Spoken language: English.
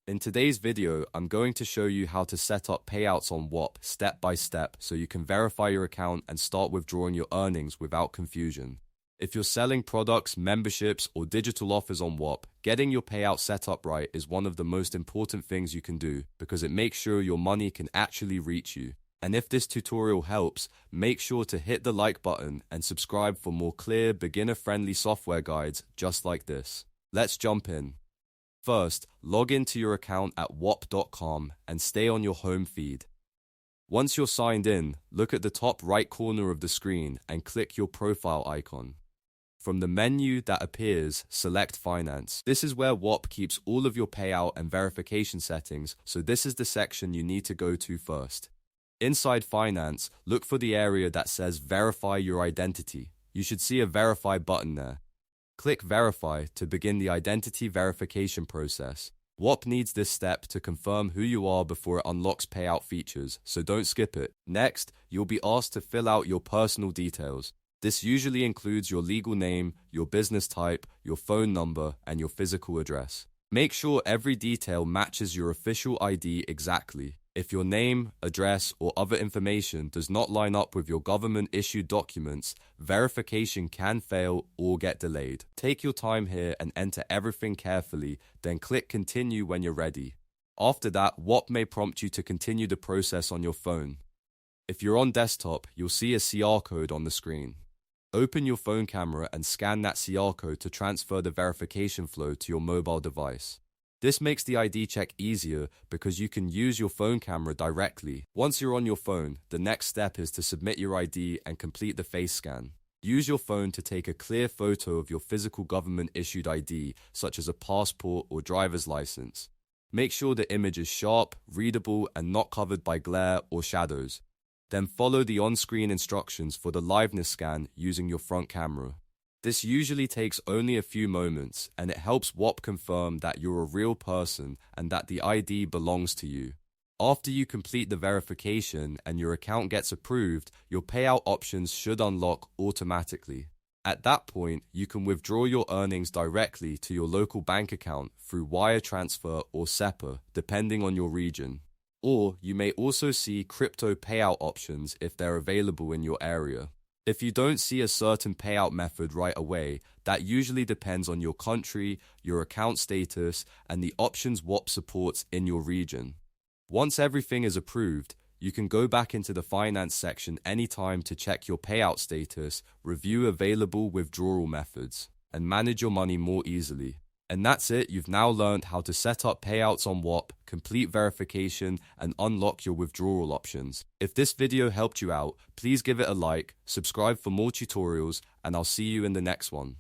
In today's video, I'm going to show you how to set up payouts on Whop step by step so you can verify your account and start withdrawing your earnings without confusion. If you're selling products, memberships, or digital offers on Whop, getting your payout set up right is one of the most important things you can do because it makes sure your money can actually reach you. And if this tutorial helps, make sure to hit the like button and subscribe for more clear, beginner-friendly software guides just like this. Let's jump in. First, log into your account at whop.com and stay on your home feed. Once you're signed in, look at the top right corner of the screen and click your profile icon. From the menu that appears, select Finance. This is where Whop keeps all of your payout and verification settings, so this is the section you need to go to first. Inside Finance, look for the area that says Verify Your Identity. You should see a Verify button there. Click Verify to begin the identity verification process. Whop needs this step to confirm who you are before it unlocks payout features, so don't skip it. Next, you'll be asked to fill out your personal details. This usually includes your legal name, your business type, your phone number, and your physical address. Make sure every detail matches your official ID exactly. If your name, address, or other information does not line up with your government-issued documents, verification can fail or get delayed. Take your time here and enter everything carefully, then click Continue when you're ready. After that, Whop may prompt you to continue the process on your phone. If you're on desktop, you'll see a CR code on the screen. Open your phone camera and scan that CR code to transfer the verification flow to your mobile device. This makes the ID check easier because you can use your phone camera directly. Once you're on your phone, the next step is to submit your ID and complete the face scan. Use your phone to take a clear photo of your physical government-issued ID, such as a passport or driver's license. Make sure the image is sharp, readable, and not covered by glare or shadows. Then follow the on-screen instructions for the liveness scan using your front camera. This usually takes only a few moments, and it helps Whop confirm that you're a real person and that the ID belongs to you. After you complete the verification and your account gets approved, your payout options should unlock automatically. At that point, you can withdraw your earnings directly to your local bank account through wire transfer or SEPA, depending on your region. Or you may also see crypto payout options if they're available in your area. If you don't see a certain payout method right away, that usually depends on your country, your account status, and the options Whop supports in your region. Once everything is approved, you can go back into the finance section anytime to check your payout status, review available withdrawal methods, and manage your money more easily. And that's it, you've now learned how to set up payouts on Whop, complete verification, and unlock your withdrawal options. If this video helped you out, please give it a like, subscribe for more tutorials, and I'll see you in the next one.